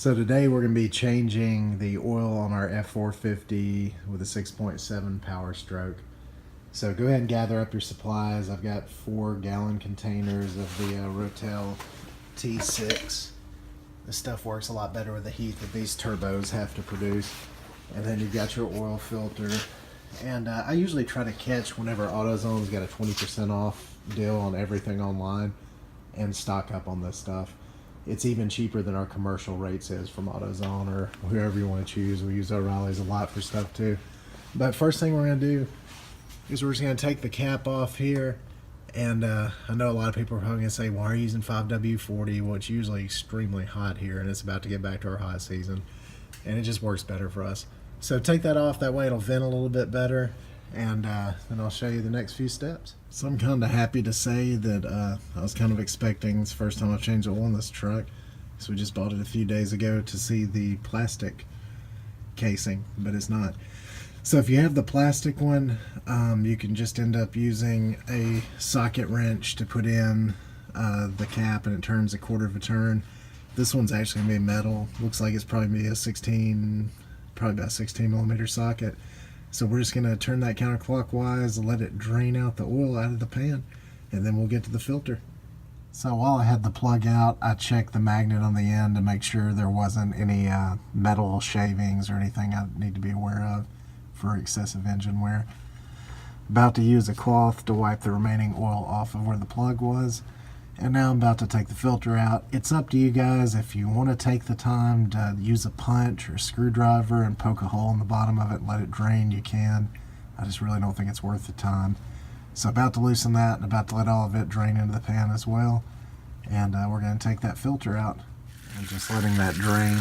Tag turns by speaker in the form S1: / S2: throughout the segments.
S1: So today we're going to be changing the oil on our F450 with a 6.7 Powerstroke. So go ahead and gather up your supplies. I've got 4-gallon containers of the Rotel T6. This stuff works a lot better with the heat that these turbos have to produce. And then you've got your oil filter. And I usually try to catch whenever AutoZone's got a 20% off deal on everything online and stock up on this stuff. It's even cheaper than our commercial rates is from AutoZone or whoever you want to choose. We use O'Reilly's a lot for stuff too. But first thing we're going to do is we're just going to take the cap off here. And I know a lot of people are probably going to say, why are you using 5W40? Well, it's usually extremely hot here and it's about to get back to our hot season. And it just works better for us. So take that off, that way it'll vent a little bit better. And then I'll show you the next few steps. So I'm kind of happy to say that I was kind of expecting, it's the first time I've changed oil in this truck. So we just bought it a few days ago to see the plastic casing, but it's not. So if you have the plastic one, you can just end up using a socket wrench to put in the cap and it turns a quarter of a turn. This one's actually going to be metal. Looks like it's probably a 16 millimeter socket. So we're just going to turn that counterclockwise, let it drain out the oil out of the pan, and then we'll get to the filter. So while I had the plug out, I checked the magnet on the end to make sure there wasn't any metal shavings or anything I need to be aware of for excessive engine wear. About to use a cloth to wipe the remaining oil off of where the plug was. And now I'm about to take the filter out. It's up to you guys. If you want to take the time to use a punch or a screwdriver and poke a hole in the bottom of it and let it drain, you can. I just really don't think it's worth the time. So about to loosen that and about to let all of it drain into the pan as well. And we're going to take that filter out. And just letting that drain.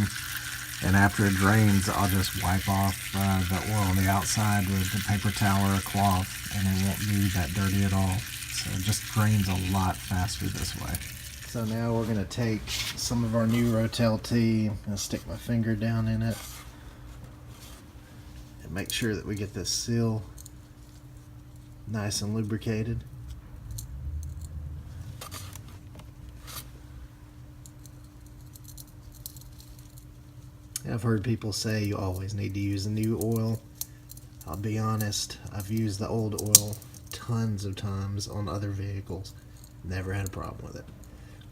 S1: And after it drains, I'll just wipe off the oil on the outside with a paper towel or a cloth, and it won't be that dirty at all. So it just drains a lot faster this way. So now we're going to take some of our new Rotel T. I'm going to stick my finger down in it and make sure that we get this seal nice and lubricated. I've heard people say you always need to use a new oil. I'll be honest, I've used the old oil tons of times on other vehicles. Never had a problem with it.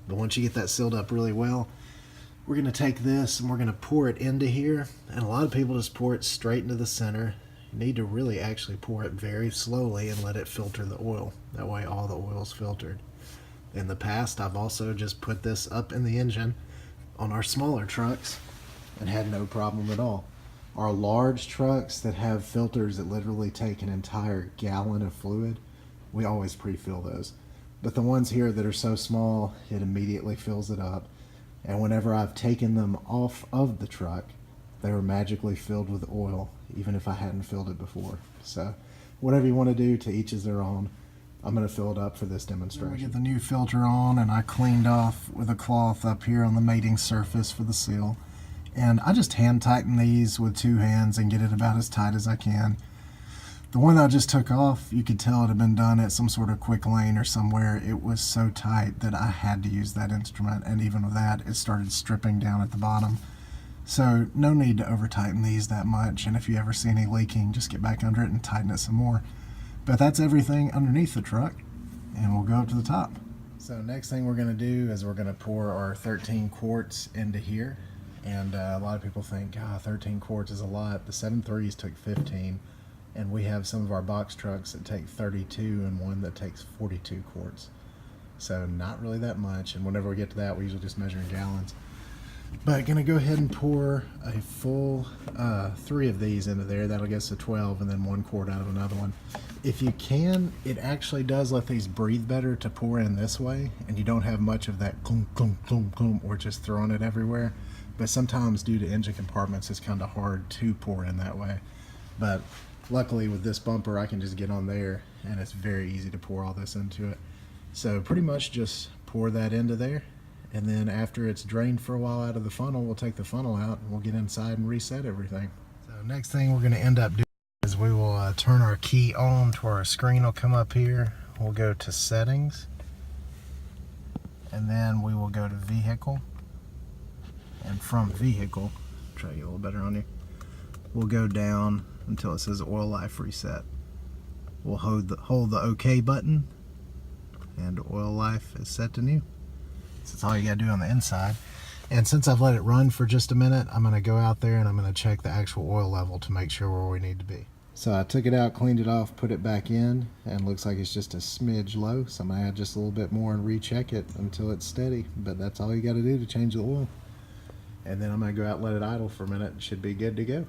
S1: But once you get that sealed up really well, we're going to take this and we're going to pour it into here. And a lot of people just pour it straight into the center. You need to really actually pour it very slowly and let it filter the oil. That way all the oil is filtered. In the past, I've also just put this up in the engine on our smaller trucks and had no problem at all. Our large trucks that have filters that literally take an entire gallon of fluid, we always pre-fill those. But the ones here that are so small, it immediately fills it up. And whenever I've taken them off of the truck, they were magically filled with oil, even if I hadn't filled it before. So whatever you want to do, to each is their own. I'm going to fill it up for this demonstration. We get the new filter on, and I cleaned off with a cloth up here on the mating surface for the seal. And I just hand tighten these with 2 hands and get it about as tight as I can. The one that I just took off, you could tell it had been done at some sort of quick lane or somewhere. It was so tight that I had to use that instrument, and even with that, it started stripping down at the bottom. So no need to over tighten these that much, and if you ever see any leaking, just get back under it and tighten it some more. But that's everything underneath the truck, and we'll go up to the top. So next thing we're going to do is we're going to pour our 13 quarts into here. And a lot of people think, 13 quarts is a lot. The 7.3s took 15, and we have some of our box trucks that take 32 and one that takes 42 quarts. So not really that much, and whenever we get to that, we usually just measure in gallons. But gonna go ahead and pour a full 3 of these into there. That'll get us to 12, and then 1 quart out of another one. If you can, it actually does let these breathe better to pour in this way, and you don't have much of that clunk, clunk, clunk, clunk, or just throwing it everywhere. But sometimes due to engine compartments, it's kind of hard to pour in that way. But luckily with this bumper, I can just get on there and it's very easy to pour all this into it. So pretty much just pour that into there. And then after it's drained for a while out of the funnel, we'll take the funnel out and we'll get inside and reset everything. So next thing we're going to end up doing is we will turn our key on to where our screen will come up here. We'll go to settings. And then we will go to vehicle. And front vehicle, try to get a little better on you, we'll go down until it says oil life reset. We'll hold the OK button, and oil life is set to new. So that's all you gotta do on the inside. And since I've let it run for just a minute, I'm gonna go out there and I'm gonna check the actual oil level to make sure where we need to be. So I took it out, cleaned it off, put it back in, and looks like it's just a smidge low. So I'm gonna add just a little bit more and recheck it until it's steady. But that's all you gotta do to change the oil. And then I'm gonna go out and let it idle for a minute. It should be good to go.